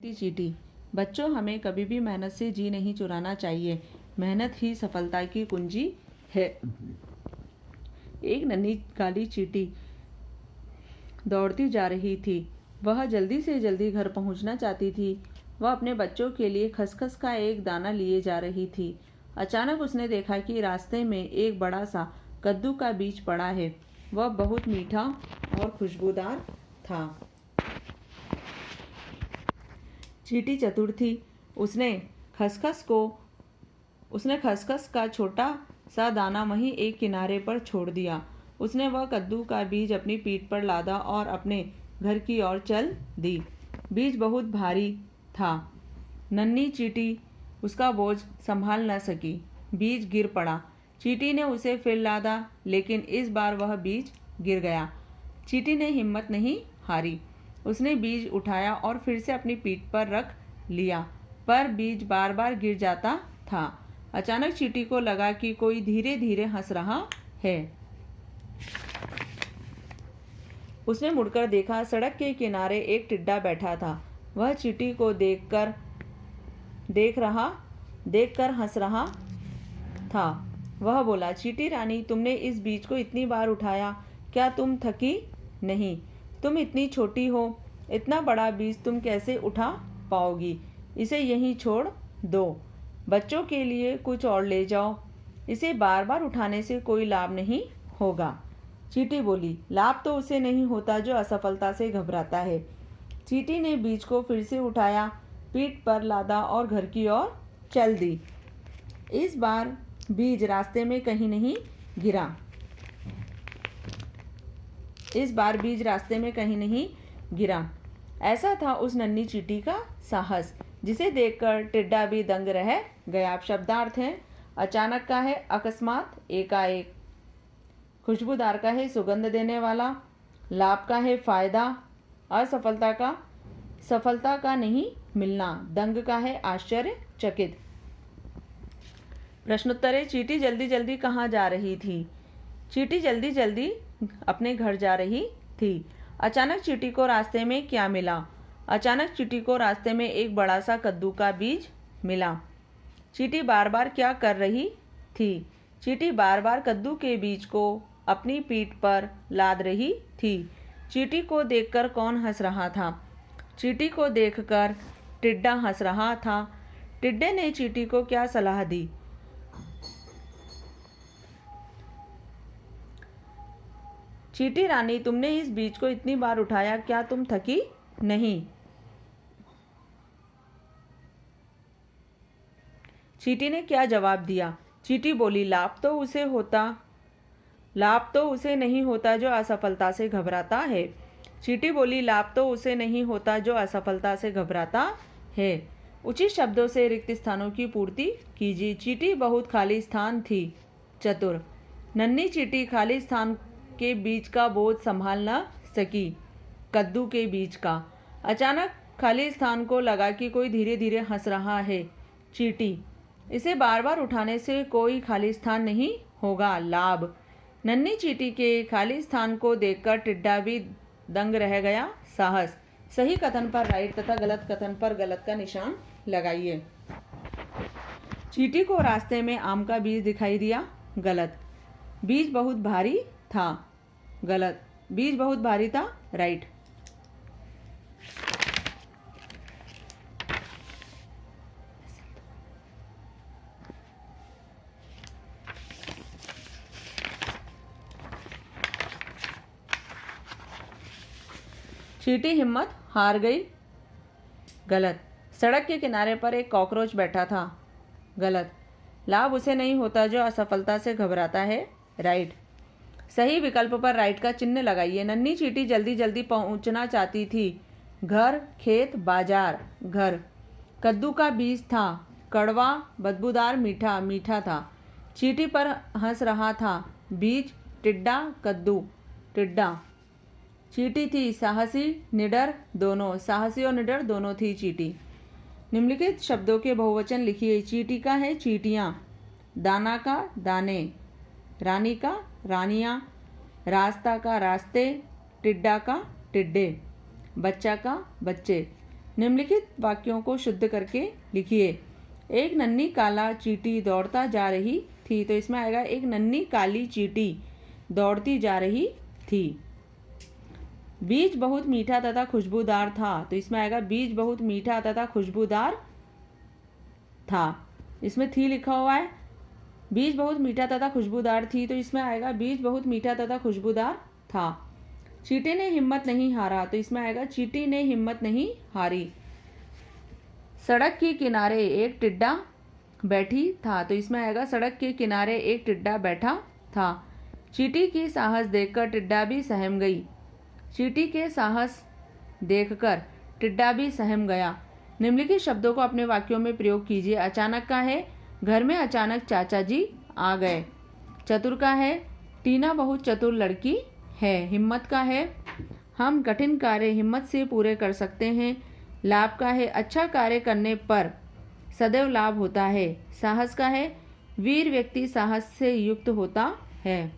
चींटी। बच्चों, हमें कभी भी मेहनत से जी नहीं चुराना चाहिए। मेहनत ही सफलता की कुंजी है। एक नन्ही काली चींटी दौड़ती जा रही थी। वह जल्दी से जल्दी घर पहुंचना चाहती थी। वह अपने बच्चों के लिए खसखस का एक दाना लिए जा रही थी। अचानक उसने देखा कि रास्ते में एक बड़ा सा कद्दू का बीज पड़ा है। वह बहुत मीठा और खुशबूदार था। चींटी चतुर थी। उसने खसखस का छोटा सा दाना वहीं एक किनारे पर छोड़ दिया। उसने वह कद्दू का बीज अपनी पीठ पर लादा और अपने घर की ओर चल दी। बीज बहुत भारी था। नन्ही चींटी उसका बोझ संभाल न सकी। बीज गिर पड़ा। चींटी ने उसे फिर लादा, लेकिन इस बार वह बीज गिर गया। चींटी ने हिम्मत नहीं हारी। उसने बीज उठाया और फिर से अपनी पीठ पर रख लिया, पर बीज बार बार गिर जाता था। अचानक चींटी को लगा कि कोई धीरे धीरे हंस रहा है। उसने मुड़कर देखा। सड़क के किनारे एक टिड्डा बैठा था। वह चींटी को देखकर हंस रहा था। वह बोला, चींटी रानी, तुमने इस बीज को इतनी बार उठाया, क्या तुम थकी नहीं? तुम इतनी छोटी हो, इतना बड़ा बीज तुम कैसे उठा पाओगी? इसे यहीं छोड़ दो। बच्चों के लिए कुछ और ले जाओ। इसे बार बार उठाने से कोई लाभ नहीं होगा। चींटी बोली, लाभ तो उसे नहीं होता जो असफलता से घबराता है। चींटी ने बीज को फिर से उठाया, पीठ पर लादा और घर की ओर चल दी। इस बार बीज रास्ते में कहीं नहीं गिरा। ऐसा था उस नन्ही चींटी का साहस, जिसे देखकर टिड्डा भी दंग रह गया। शब्दार्थ है, अचानक का है अकस्मात, एकाएक। खुशबूदार का है सुगंध देने वाला। लाभ का है फायदा। सफलता का नहीं मिलना। दंग का है आश्चर्यचकित। प्रश्नोत्तर। चींटी जल्दी जल्दी कहाँ जा रही थी? चींटी जल्दी जल्दी अपने घर जा रही थी। अचानक चींटी को रास्ते में क्या मिला? अचानक चींटी को रास्ते में एक बड़ा सा कद्दू का बीज मिला। चींटी बार बार क्या कर रही थी? चींटी बार बार कद्दू के बीज को अपनी पीठ पर लाद रही थी। चींटी को देखकर कौन हंस रहा था? चींटी को देखकर टिड्डा हंस रहा था। टिड्डे ने चींटी को क्या सलाह दी? चींटी रानी, तुमने इस बीज को इतनी बार उठाया, क्या तुम थकी नहीं? चींटी ने क्या जवाब दिया? चींटी बोली, लाभ तो उसे नहीं होता जो असफलता से घबराता है। चींटी बोली, लाभ तो उसे नहीं होता जो असफलता से घबराता है। उचित शब्दों से रिक्त स्थानों की पूर्ति कीजिए। चींटी बहुत खाली स्थान थी। चतुर। नन्ही चींटी खाली स्थान के बीज का बोझ संभाल न सकी, कद्दू के बीज का। अचानक खाली स्थान को लगा कि कोई धीरे धीरे हंस रहा है। चींटी, इसे बार बार उठाने से कोई खाली स्थान नहीं होगा। लाभ। नन्ही चींटी के खाली स्थान को देखकर टिड्डा भी दंग रह गया। साहस। सही कथन पर राइट तथा गलत कथन पर गलत का निशान लगाइए। चींटी को रास्ते में आम का बीज दिखाई दिया। गलत। बीज बहुत भारी था। गलत। बीज बहुत भारी था। राइट। चींटी हिम्मत हार गई। गलत। सड़क के किनारे पर एक कॉकरोच बैठा था। गलत। लाभ उसे नहीं होता जो असफलता से घबराता है। राइट। सही विकल्प पर राइट का चिन्ह लगाइए। नन्ही चींटी जल्दी जल्दी पहुंचना चाहती थी। घर, खेत, बाजार। घर। कद्दू का बीज था। कड़वा, बदबूदार, मीठा मीठा था। चींटी पर हंस रहा था। बीज, टिड्डा, कद्दू। टिड्डा। चींटी थी साहसी, निडर दोनों। साहसी और निडर दोनों थी चींटी। निम्नलिखित शब्दों के बहुवचन लिखिए। चींटी का है चींटियाँ। दाना का दाने। रानी का रानियाँ। रास्ता का रास्ते। टिड्डा का टिड्डे। बच्चा का बच्चे। निम्नलिखित वाक्यों को शुद्ध करके लिखिए। एक नन्ही काला चींटी दौड़ता जा रही थी, तो इसमें आएगा एक नन्ही काली चींटी दौड़ती जा रही थी। बीज बहुत मीठा तथा खुशबूदार था, तो इसमें आएगा बीज बहुत मीठा तथा खुशबूदार था। इसमें थी लिखा हुआ है। बीज बहुत मीठा तथा खुशबूदार थी, तो इसमें आएगा बीज बहुत मीठा तथा खुशबूदार था। चींटी ने हिम्मत नहीं हारा, तो इसमें आएगा चींटी ने हिम्मत नहीं हारी। सड़क के किनारे एक टिड्डा बैठी था, तो इसमें आएगा सड़क के किनारे एक टिड्डा बैठा था। चींटी की साहस देखकर टिड्डा भी सहम गई। चींटी के साहस देखकर टिड्डा भी सहम गया। निम्नलिखित शब्दों को अपने वाक्यों में प्रयोग कीजिए। अचानक का है, घर में अचानक चाचा जी आ गए। चतुर का है, टीना बहुत चतुर लड़की है। हिम्मत का है, हम कठिन कार्य हिम्मत से पूरे कर सकते हैं। लाभ का है, अच्छा कार्य करने पर सदैव लाभ होता है। साहस का है, वीर व्यक्ति साहस से युक्त होता है।